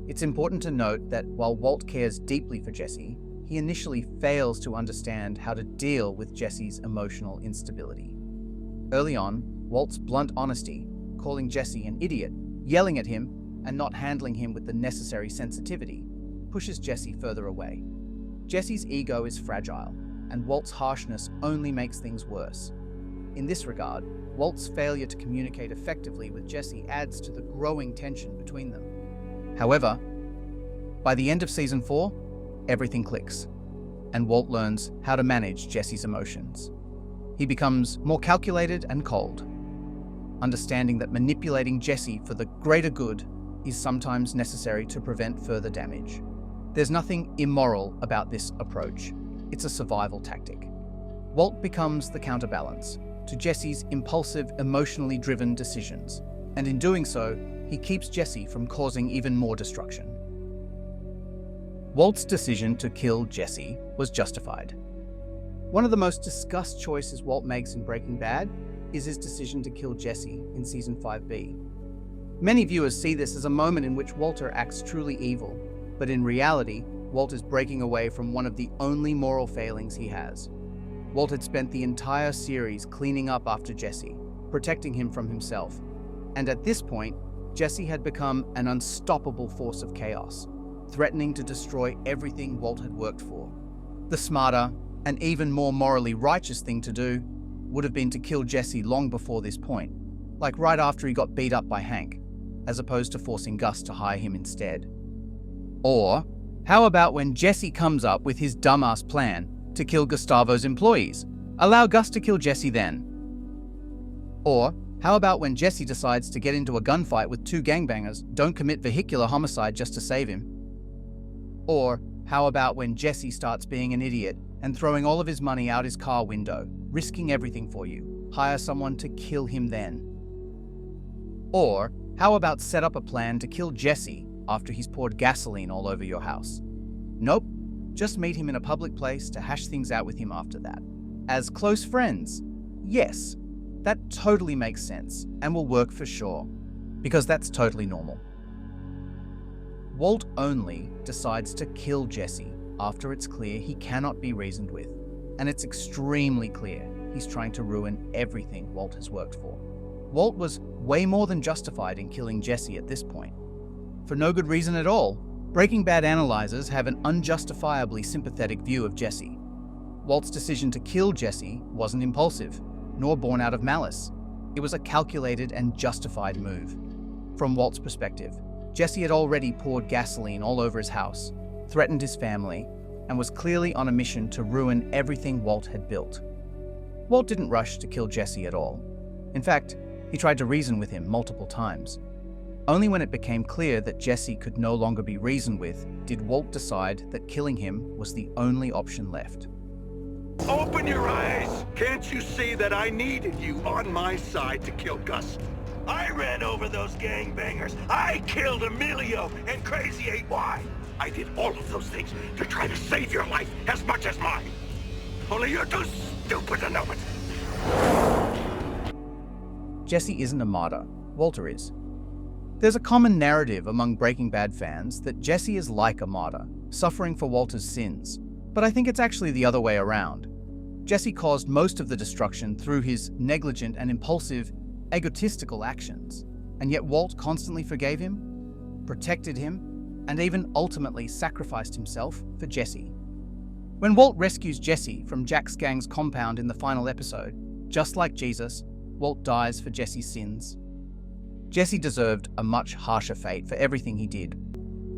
It's important to note that while Walt cares deeply for Jesse, he initially fails to understand how to deal with Jesse's emotional instability. Early on, Walt's blunt honesty, calling Jesse an idiot, yelling at him, and not handling him with the necessary sensitivity, pushes Jesse further away. Jesse's ego is fragile, and Walt's harshness only makes things worse. In this regard, Walt's failure to communicate effectively with Jesse adds to the growing tension between them. However, by the end of season 4, everything clicks, and Walt learns how to manage Jesse's emotions. He becomes more calculated and cold, understanding that manipulating Jesse for the greater good is sometimes necessary to prevent further damage. There's nothing immoral about this approach. It's a survival tactic. Walt becomes the counterbalance to Jesse's impulsive, emotionally driven decisions, and in doing so, he keeps Jesse from causing even more destruction. Walt's decision to kill Jesse was justified. One of the most discussed choices Walt makes in Breaking Bad is his decision to kill Jesse in Season 5B. Many viewers see this as a moment in which Walter acts truly evil, but in reality, Walt is breaking away from one of the only moral failings he has. Walt had spent the entire series cleaning up after Jesse, protecting him from himself, and at this point, Jesse had become an unstoppable force of chaos, threatening to destroy everything Walt had worked for. The smarter, and even more morally righteous thing to do would have been to kill Jesse long before this point, like right after he got beat up by Hank, as opposed to forcing Gus to hire him instead. Or, how about when Jesse comes up with his dumbass plan to kill Gustavo's employees? Allow Gus to kill Jesse then. Or, how about when Jesse decides to get into a gunfight with 2 gangbangers, don't commit vehicular homicide just to save him? Or, how about when Jesse starts being an idiot and throwing all of his money out his car window, risking everything for you? Hire someone to kill him then. Or, how about set up a plan to kill Jesse after he's poured gasoline all over your house? Nope, just meet him in a public place to hash things out with him after that. As close friends, yes, that totally makes sense and will work for sure, because that's totally normal. Walt only decides to kill Jesse after it's clear he cannot be reasoned with, and it's extremely clear he's trying to ruin everything Walt has worked for. Walt was way more than justified in killing Jesse at this point. For no good reason at all, Breaking Bad analyzers have an unjustifiably sympathetic view of Jesse. Walt's decision to kill Jesse wasn't impulsive, nor born out of malice. It was a calculated and justified move. From Walt's perspective, Jesse had already poured gasoline all over his house, threatened his family, and was clearly on a mission to ruin everything Walt had built. Walt didn't rush to kill Jesse at all. In fact, he tried to reason with him multiple times. Only when it became clear that Jesse could no longer be reasoned with did Walt decide that killing him was the only option left. Open your eyes! Can't you see that I needed you on my side to kill Gus? I ran over those gangbangers. I killed Emilio and Crazy 8Y. I did all of those things to try to save your life as much as mine. Only you're too stupid to know it. Jesse isn't a martyr, Walter is. There's a common narrative among Breaking Bad fans that Jesse is like a martyr, suffering for Walter's sins, but I think it's actually the other way around. Jesse caused most of the destruction through his negligent and impulsive, egotistical actions, and yet Walt constantly forgave him, protected him, and even ultimately sacrificed himself for Jesse. When Walt rescues Jesse from Jack's gang's compound in the final episode, just like Jesus, Walt dies for Jesse's sins. Jesse deserved a much harsher fate for everything he did.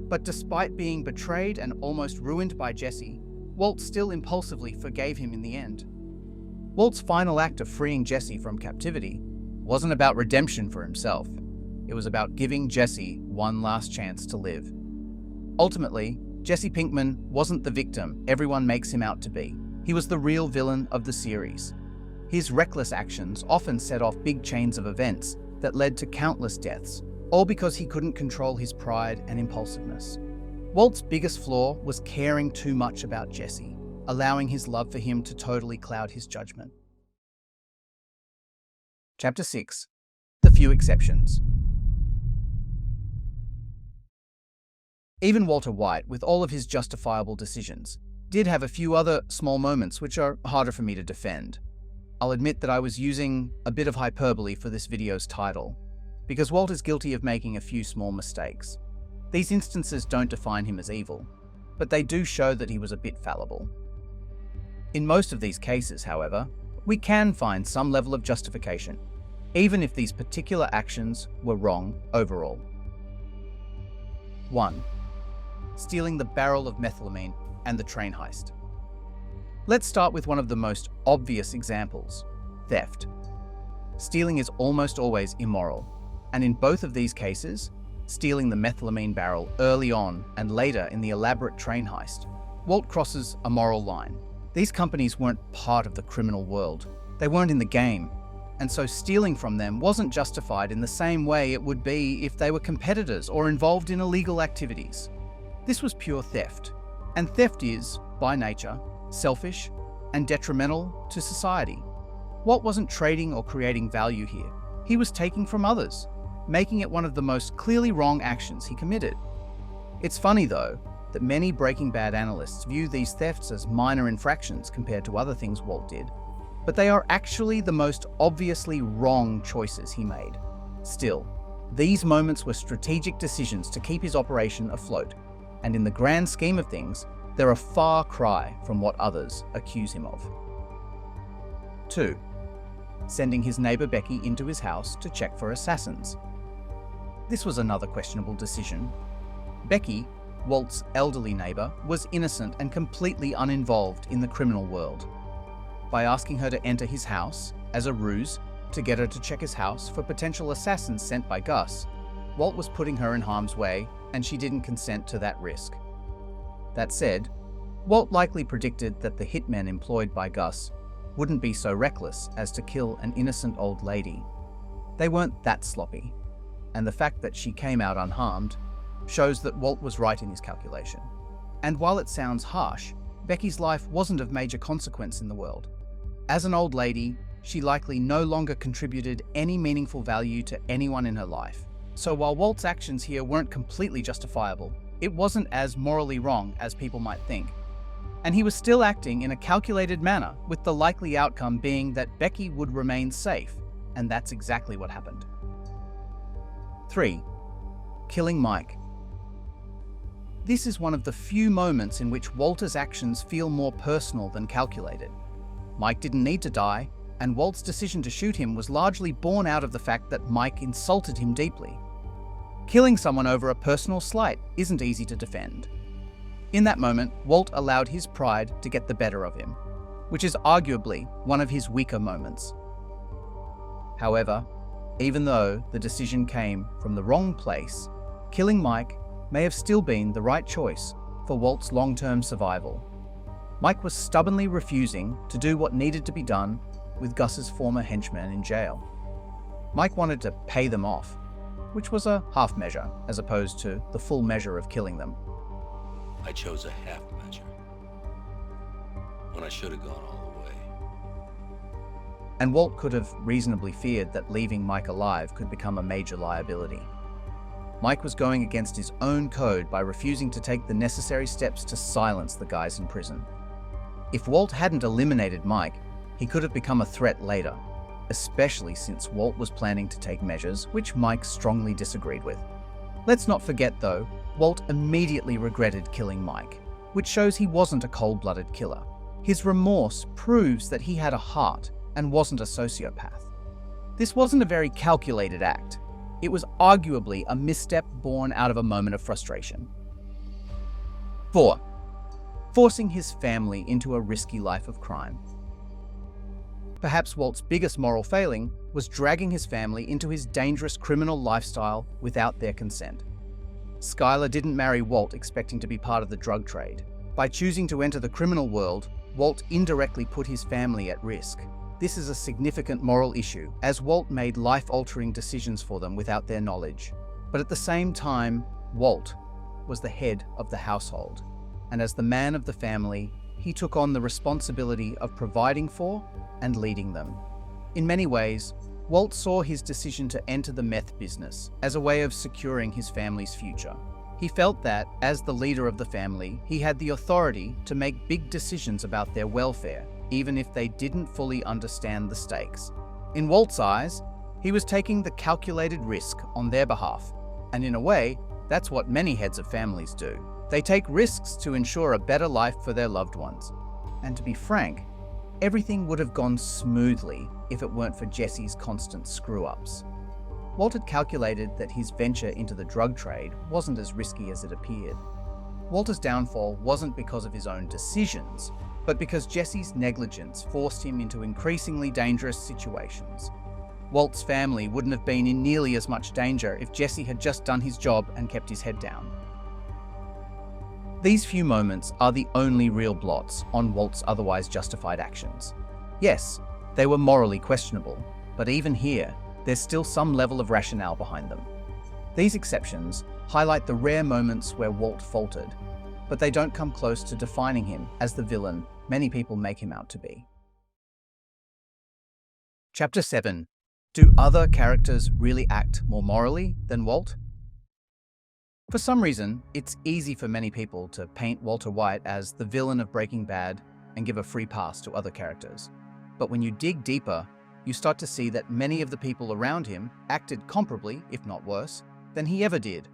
But despite being betrayed and almost ruined by Jesse, Walt still impulsively forgave him in the end. Walt's final act of freeing Jesse from captivity wasn't about redemption for himself. It was about giving Jesse one last chance to live. Ultimately, Jesse Pinkman wasn't the victim everyone makes him out to be. He was the real villain of the series. His reckless actions often set off big chains of events that led to countless deaths, all because he couldn't control his pride and impulsiveness. Walt's biggest flaw was caring too much about Jesse, allowing his love for him to totally cloud his judgment. Chapter 6. The Few Exceptions. Even Walter White, with all of his justifiable decisions, did have a few other small moments which are harder for me to defend. I'll admit that I was using a bit of hyperbole for this video's title, because Walt is guilty of making a few small mistakes. These instances don't define him as evil, but they do show that he was a bit fallible. In most of these cases, however, we can find some level of justification, even if these particular actions were wrong overall. 1. Stealing the barrel of methylamine and the train heist. Let's start with one of the most obvious examples: theft. Stealing is almost always immoral, and in both of these cases, stealing the methylamine barrel early on and later in the elaborate train heist, Walt crosses a moral line. These companies weren't part of the criminal world. They weren't in the game, and so stealing from them wasn't justified in the same way it would be if they were competitors or involved in illegal activities. This was pure theft, and theft is, by nature, selfish and detrimental to society. Walt wasn't trading or creating value here. He was taking from others, making it one of the most clearly wrong actions he committed. It's funny, though, that many Breaking Bad analysts view these thefts as minor infractions compared to other things Walt did, but they are actually the most obviously wrong choices he made. Still, these moments were strategic decisions to keep his operation afloat, and in the grand scheme of things, they're a far cry from what others accuse him of. 2. Sending his neighbor Becky into his house to check for assassins. This was another questionable decision. Becky, Walt's elderly neighbor, was innocent and completely uninvolved in the criminal world. By asking her to enter his house as a ruse to get her to check his house for potential assassins sent by Gus, Walt was putting her in harm's way, and she didn't consent to that risk. That said, Walt likely predicted that the hitmen employed by Gus wouldn't be so reckless as to kill an innocent old lady. They weren't that sloppy, and the fact that she came out unharmed shows that Walt was right in his calculation. And while it sounds harsh, Becky's life wasn't of major consequence in the world. As an old lady, she likely no longer contributed any meaningful value to anyone in her life. So while Walt's actions here weren't completely justifiable, it wasn't as morally wrong as people might think. And he was still acting in a calculated manner, with the likely outcome being that Becky would remain safe, and that's exactly what happened. 3. Killing Mike. This is one of the few moments in which Walter's actions feel more personal than calculated. Mike didn't need to die, and Walt's decision to shoot him was largely born out of the fact that Mike insulted him deeply. Killing someone over a personal slight isn't easy to defend. In that moment, Walt allowed his pride to get the better of him, which is arguably one of his weaker moments. However, even though the decision came from the wrong place, killing Mike may have still been the right choice for Walt's long-term survival. Mike was stubbornly refusing to do what needed to be done with Gus's former henchmen in jail. Mike wanted to pay them off, which was a half measure as opposed to the full measure of killing them. I chose a half measure when I should have gone all the way. And Walt could have reasonably feared that leaving Mike alive could become a major liability. Mike was going against his own code by refusing to take the necessary steps to silence the guys in prison. If Walt hadn't eliminated Mike, he could have become a threat later, especially since Walt was planning to take measures which Mike strongly disagreed with. Let's not forget, though, Walt immediately regretted killing Mike, which shows he wasn't a cold-blooded killer. His remorse proves that he had a heart and wasn't a sociopath. This wasn't a very calculated act. It was arguably a misstep born out of a moment of frustration. 4. Forcing his family into a risky life of crime. Perhaps Walt's biggest moral failing was dragging his family into his dangerous criminal lifestyle without their consent. Skylar didn't marry Walt expecting to be part of the drug trade. By choosing to enter the criminal world, Walt indirectly put his family at risk. This is a significant moral issue, as Walt made life-altering decisions for them without their knowledge. But at the same time, Walt was the head of the household, and as the man of the family, he took on the responsibility of providing for and leading them. In many ways, Walt saw his decision to enter the meth business as a way of securing his family's future. He felt that, as the leader of the family, he had the authority to make big decisions about their welfare, even if they didn't fully understand the stakes. In Walt's eyes, he was taking the calculated risk on their behalf, and in a way, that's what many heads of families do. They take risks to ensure a better life for their loved ones. And to be frank, everything would have gone smoothly if it weren't for Jesse's constant screw-ups. Walt had calculated that his venture into the drug trade wasn't as risky as it appeared. Walter's downfall wasn't because of his own decisions, but because Jesse's negligence forced him into increasingly dangerous situations. Walt's family wouldn't have been in nearly as much danger if Jesse had just done his job and kept his head down. These few moments are the only real blots on Walt's otherwise justified actions. Yes, they were morally questionable, but even here, there's still some level of rationale behind them. These exceptions highlight the rare moments where Walt faltered, but they don't come close to defining him as the villain many people make him out to be. Chapter 7. Do other characters really act more morally than Walt? For some reason, it's easy for many people to paint Walter White as the villain of Breaking Bad and give a free pass to other characters. But when you dig deeper, you start to see that many of the people around him acted comparably, if not worse, than he ever did.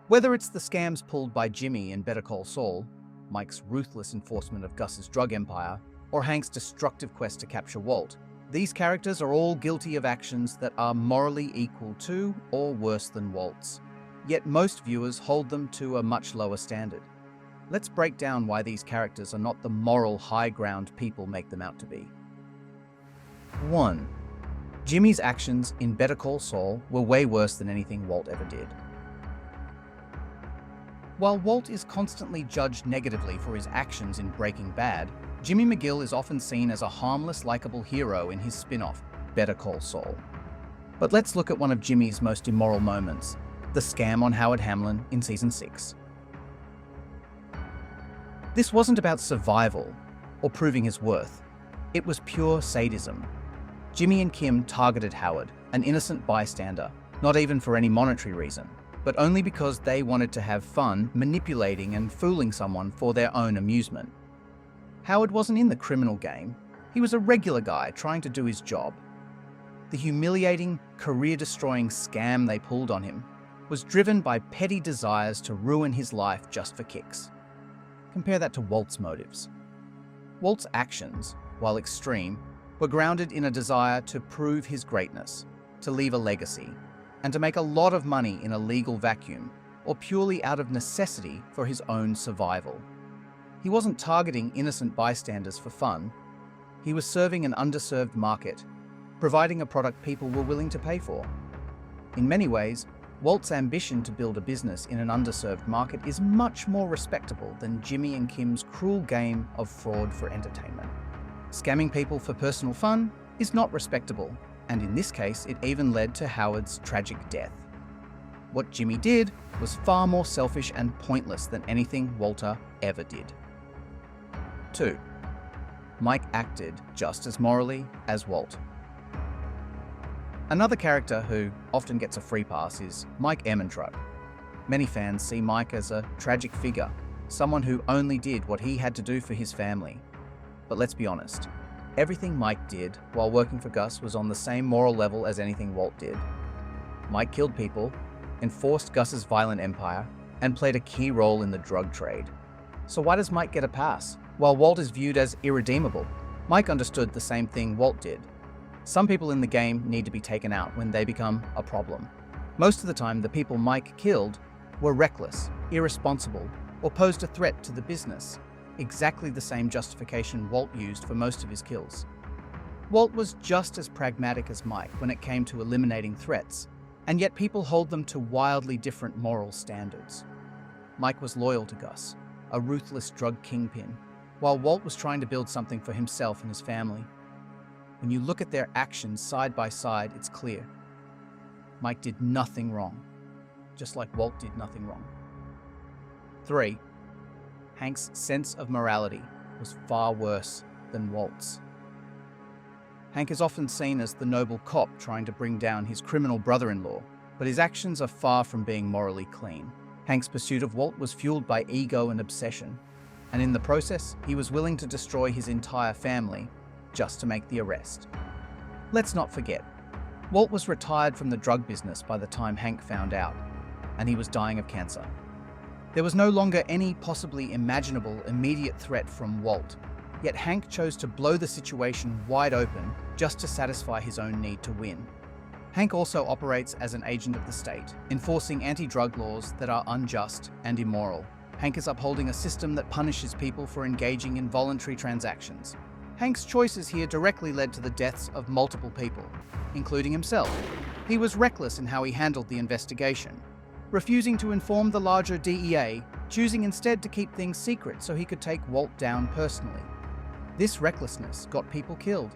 Whether it's the scams pulled by Jimmy in Better Call Saul, Mike's ruthless enforcement of Gus's drug empire, or Hank's destructive quest to capture Walt, these characters are all guilty of actions that are morally equal to or worse than Walt's. Yet most viewers hold them to a much lower standard. Let's break down why these characters are not the moral high ground people make them out to be. 1. Jimmy's actions in Better Call Saul were way worse than anything Walt ever did. While Walt is constantly judged negatively for his actions in Breaking Bad, Jimmy McGill is often seen as a harmless, likable hero in his spin-off, Better Call Saul. But let's look at one of Jimmy's most immoral moments, the scam on Howard Hamlin in Season 6. This wasn't about survival or proving his worth. It was pure sadism. Jimmy and Kim targeted Howard, an innocent bystander, not even for any monetary reason, but only because they wanted to have fun manipulating and fooling someone for their own amusement. Howard wasn't in the criminal game. He was a regular guy trying to do his job. The humiliating, career-destroying scam they pulled on him was driven by petty desires to ruin his life just for kicks. Compare that to Walt's motives. Walt's actions, while extreme, were grounded in a desire to prove his greatness, to leave a legacy, and to make a lot of money in a legal vacuum, or purely out of necessity for his own survival. He wasn't targeting innocent bystanders for fun. He was serving an underserved market, providing a product people were willing to pay for. In many ways, Walt's ambition to build a business in an underserved market is much more respectable than Jimmy and Kim's cruel game of fraud for entertainment. Scamming people for personal fun is not respectable, and in this case, it even led to Howard's tragic death. What Jimmy did was far more selfish and pointless than anything Walter ever did. 2. Mike acted just as morally as Walt. Another character who often gets a free pass is Mike Ehrmantraut. Many fans see Mike as a tragic figure, someone who only did what he had to do for his family. But let's be honest, everything Mike did while working for Gus was on the same moral level as anything Walt did. Mike killed people, enforced Gus's violent empire, and played a key role in the drug trade. So why does Mike get a pass, while Walt is viewed as irredeemable? Mike understood the same thing Walt did. Some people in the game need to be taken out when they become a problem. Most of the time, the people Mike killed were reckless, irresponsible, or posed a threat to the business. Exactly the same justification Walt used for most of his kills. Walt was just as pragmatic as Mike when it came to eliminating threats, and yet people hold them to wildly different moral standards. Mike was loyal to Gus, a ruthless drug kingpin, while Walt was trying to build something for himself and his family. When you look at their actions side by side, it's clear. Mike did nothing wrong, just like Walt did nothing wrong. 3. Hank's sense of morality was far worse than Walt's. Hank is often seen as the noble cop trying to bring down his criminal brother-in-law, but his actions are far from being morally clean. Hank's pursuit of Walt was fueled by ego and obsession, and in the process, he was willing to destroy his entire family just to make the arrest. Let's not forget, Walt was retired from the drug business by the time Hank found out, and he was dying of cancer. There was no longer any possibly imaginable immediate threat from Walt, yet Hank chose to blow the situation wide open just to satisfy his own need to win. Hank also operates as an agent of the state, enforcing anti-drug laws that are unjust and immoral. Hank is upholding a system that punishes people for engaging in voluntary transactions. Hank's choices here directly led to the deaths of multiple people, including himself. He was reckless in how he handled the investigation, refusing to inform the larger DEA, choosing instead to keep things secret so he could take Walt down personally. This recklessness got people killed,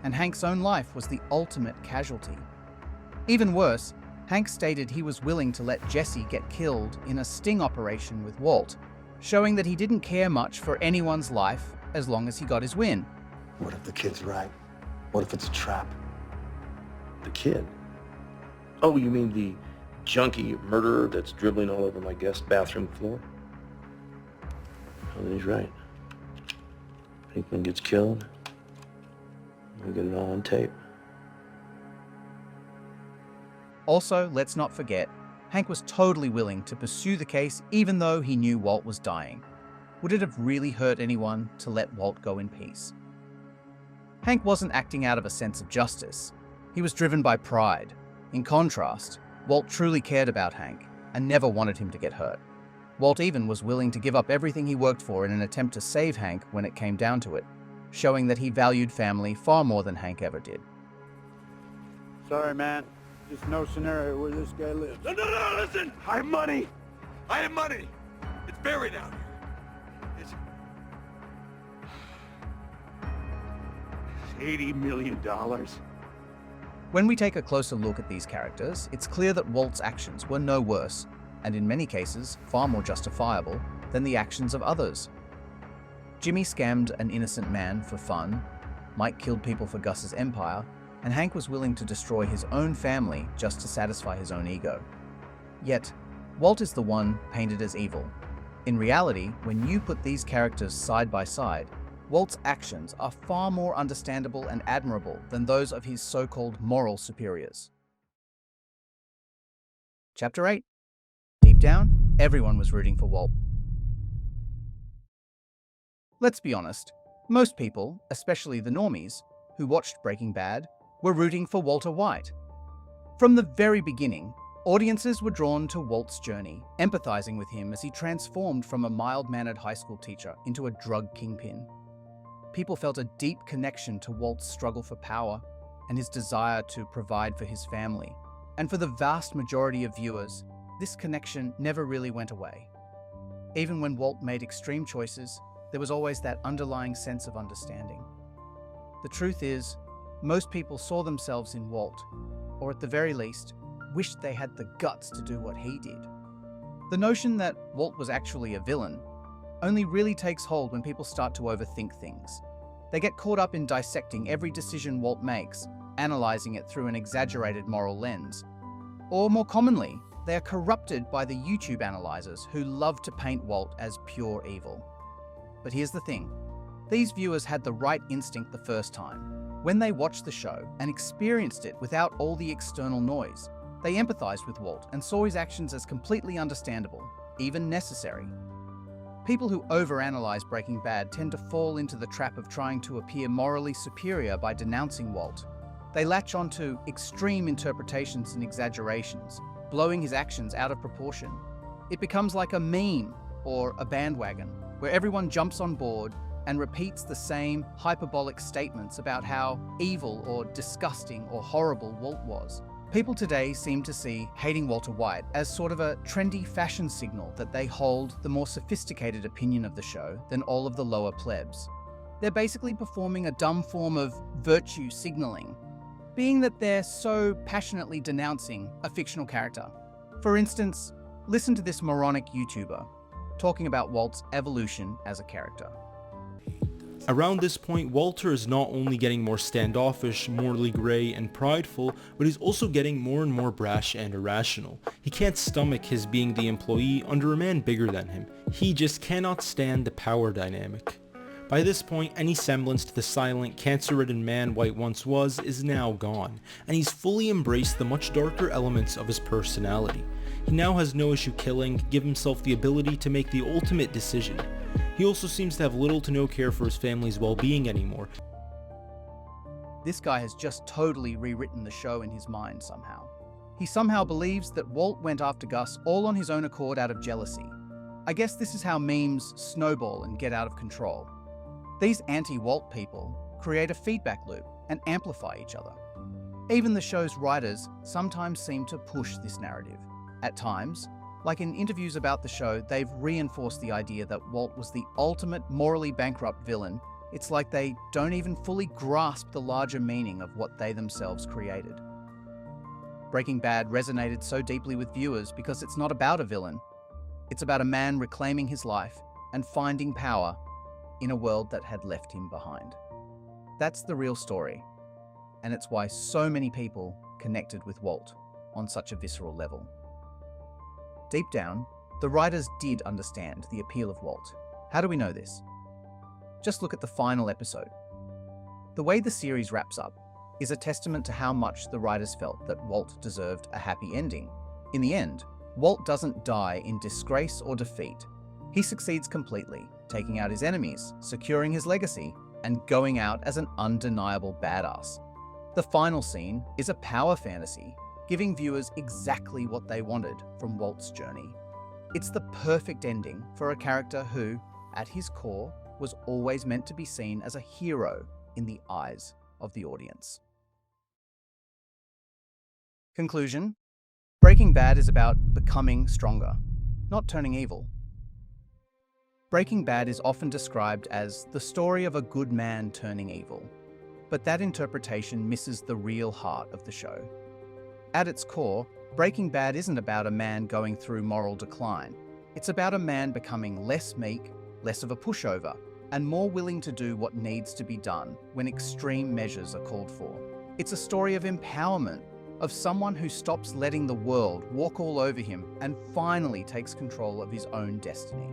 and Hank's own life was the ultimate casualty. Even worse, Hank stated he was willing to let Jesse get killed in a sting operation with Walt, showing that he didn't care much for anyone's life as long as he got his win. What if the kid's right? What if it's a trap? The kid? Oh, you mean the junkie murderer that's dribbling all over my guest bathroom floor? Oh, then he's right. Hickman gets killed. We get it all on tape. Also, let's not forget, Hank was totally willing to pursue the case even though he knew Walt was dying. Would it have really hurt anyone to let Walt go in peace? Hank wasn't acting out of a sense of justice. He was driven by pride. In contrast, Walt truly cared about Hank and never wanted him to get hurt. Walt even was willing to give up everything he worked for in an attempt to save Hank when it came down to it, showing that he valued family far more than Hank ever did. Sorry, man. Just no scenario where this guy lives. No, listen! I have money! I have money! It's buried out here. It's $80 million. When we take a closer look at these characters, it's clear that Walt's actions were no worse, and in many cases, far more justifiable, than the actions of others. Jimmy scammed an innocent man for fun, Mike killed people for Gus's empire, and Hank was willing to destroy his own family just to satisfy his own ego. Yet, Walt is the one painted as evil. In reality, when you put these characters side by side, Walt's actions are far more understandable and admirable than those of his so-called moral superiors. Chapter 8. Deep down, everyone was rooting for Walt. Let's be honest, most people, especially the normies, who watched Breaking Bad, were rooting for Walter White. From the very beginning, audiences were drawn to Walt's journey, empathizing with him as he transformed from a mild-mannered high school teacher into a drug kingpin. People felt a deep connection to Walt's struggle for power and his desire to provide for his family. And for the vast majority of viewers, this connection never really went away. Even when Walt made extreme choices, there was always that underlying sense of understanding. The truth is, most people saw themselves in Walt, or at the very least, wished they had the guts to do what he did. The notion that Walt was actually a villain only really takes hold when people start to overthink things. They get caught up in dissecting every decision Walt makes, analyzing it through an exaggerated moral lens. Or more commonly, they are corrupted by the YouTube analyzers who love to paint Walt as pure evil. But here's the thing. These viewers had the right instinct the first time. When they watched the show and experienced it without all the external noise, they empathized with Walt and saw his actions as completely understandable, even necessary. People who overanalyze Breaking Bad tend to fall into the trap of trying to appear morally superior by denouncing Walt. They latch onto extreme interpretations and exaggerations, blowing his actions out of proportion. It becomes like a meme or a bandwagon, where everyone jumps on board and repeats the same hyperbolic statements about how evil or disgusting or horrible Walt was. People today seem to see hating Walter White as sort of a trendy fashion signal that they hold the more sophisticated opinion of the show than all of the lower plebs. They're basically performing a dumb form of virtue signaling, being that they're so passionately denouncing a fictional character. For instance, listen to this moronic YouTuber talking about Walt's evolution as a character. Around this point, Walter is not only getting more standoffish, morally grey and prideful, but he's also getting more and more brash and irrational. He can't stomach his being the employee under a man bigger than him. He just cannot stand the power dynamic. By this point, any semblance to the silent, cancer-ridden man White once was is now gone, and he's fully embraced the much darker elements of his personality. He now has no issue killing, give himself the ability to make the ultimate decision. He also seems to have little to no care for his family's well-being anymore. This guy has just totally rewritten the show in his mind somehow. He somehow believes that Walt went after Gus all on his own accord out of jealousy. I guess this is how memes snowball and get out of control. These anti-Walt people create a feedback loop and amplify each other. Even the show's writers sometimes seem to push this narrative. At times, like in interviews about the show, they've reinforced the idea that Walt was the ultimate morally bankrupt villain. It's like they don't even fully grasp the larger meaning of what they themselves created. Breaking Bad resonated so deeply with viewers because it's not about a villain. It's about a man reclaiming his life and finding power in a world that had left him behind. That's the real story, and it's why so many people connected with Walt on such a visceral level. Deep down, the writers did understand the appeal of Walt. How do we know this? Just look at the final episode. The way the series wraps up is a testament to how much the writers felt that Walt deserved a happy ending. In the end, Walt doesn't die in disgrace or defeat. He succeeds completely, taking out his enemies, securing his legacy, and going out as an undeniable badass. The final scene is a power fantasy, giving viewers exactly what they wanted from Walt's journey. It's the perfect ending for a character who, at his core, was always meant to be seen as a hero in the eyes of the audience. Conclusion: Breaking Bad is about becoming stronger, not turning evil. Breaking Bad is often described as the story of a good man turning evil, but that interpretation misses the real heart of the show. At its core, Breaking Bad isn't about a man going through moral decline. It's about a man becoming less meek, less of a pushover, and more willing to do what needs to be done when extreme measures are called for. It's a story of empowerment, of someone who stops letting the world walk all over him and finally takes control of his own destiny.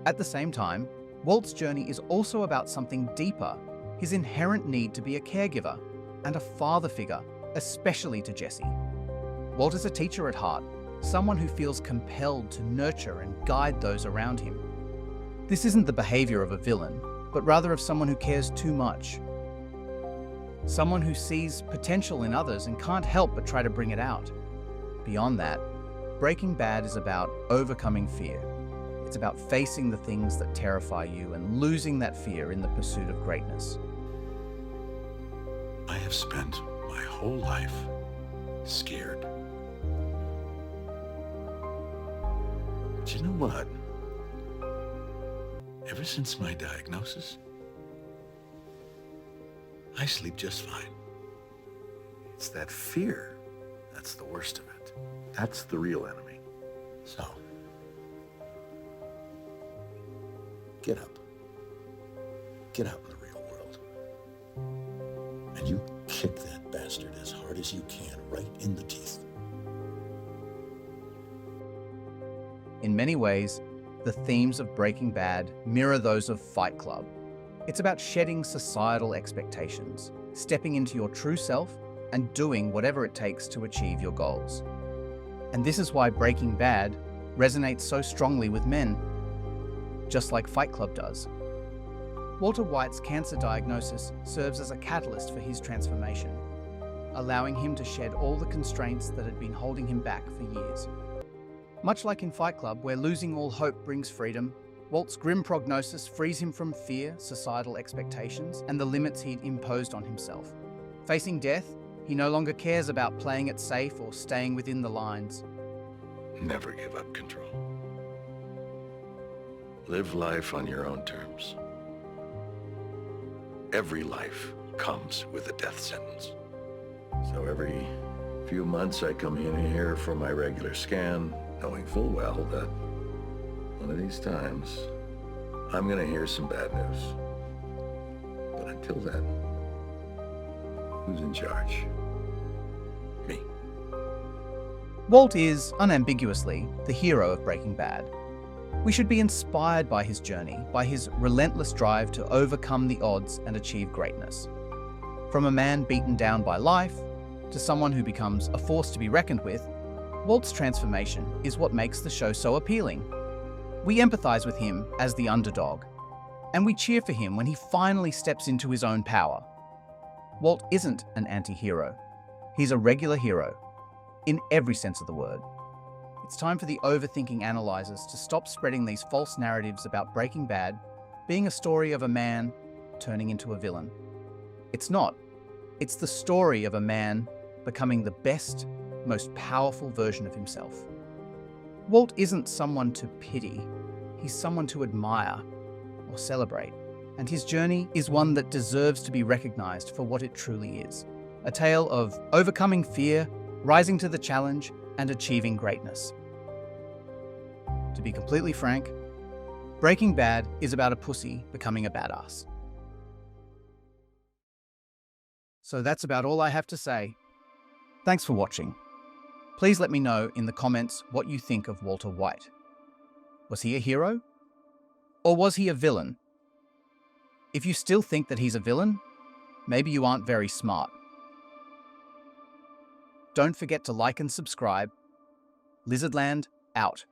At the same time, Walt's journey is also about something deeper, his inherent need to be a caregiver and a father figure, especially to Jesse. Walt is a teacher at heart, someone who feels compelled to nurture and guide those around him. This isn't the behavior of a villain, but rather of someone who cares too much. Someone who sees potential in others and can't help but try to bring it out. Beyond that, Breaking Bad is about overcoming fear. It's about facing the things that terrify you and losing that fear in the pursuit of greatness. I have spent my whole life scared. But you know what? Ever since my diagnosis, I sleep just fine. It's that fear that's the worst of it. That's the real enemy. So, get up. Get out in the real world. And you kick that bastard as hard as you can, right in the teeth. In many ways, the themes of Breaking Bad mirror those of Fight Club. It's about shedding societal expectations, stepping into your true self, and doing whatever it takes to achieve your goals. And this is why Breaking Bad resonates so strongly with men, just like Fight Club does. Walter White's cancer diagnosis serves as a catalyst for his transformation, allowing him to shed all the constraints that had been holding him back for years. Much like in Fight Club, where losing all hope brings freedom, Walt's grim prognosis frees him from fear, societal expectations, and the limits he'd imposed on himself. Facing death, he no longer cares about playing it safe or staying within the lines. Never give up control. Live life on your own terms. Every life comes with a death sentence. So every few months I come in here for my regular scan, knowing full well that one of these times I'm gonna hear some bad news. Till then, who's in charge? Me. Walt is, unambiguously, the hero of Breaking Bad. We should be inspired by his journey, by his relentless drive to overcome the odds and achieve greatness. From a man beaten down by life, to someone who becomes a force to be reckoned with, Walt's transformation is what makes the show so appealing. We empathize with him as the underdog, and we cheer for him when he finally steps into his own power. Walt isn't an anti-hero. He's a regular hero, in every sense of the word. It's time for the overthinking analyzers to stop spreading these false narratives about Breaking Bad being a story of a man turning into a villain. It's not. It's the story of a man becoming the best, most powerful version of himself. Walt isn't someone to pity. He's someone to admire or celebrate. And his journey is one that deserves to be recognized for what it truly is. A tale of overcoming fear, rising to the challenge, and achieving greatness. To be completely frank, Breaking Bad is about a pussy becoming a badass. So that's about all I have to say. Thanks for watching. Please let me know in the comments what you think of Walter White. Was he a hero? Or was he a villain? If you still think that he's a villain, maybe you aren't very smart. Don't forget to like and subscribe. Lizardland out.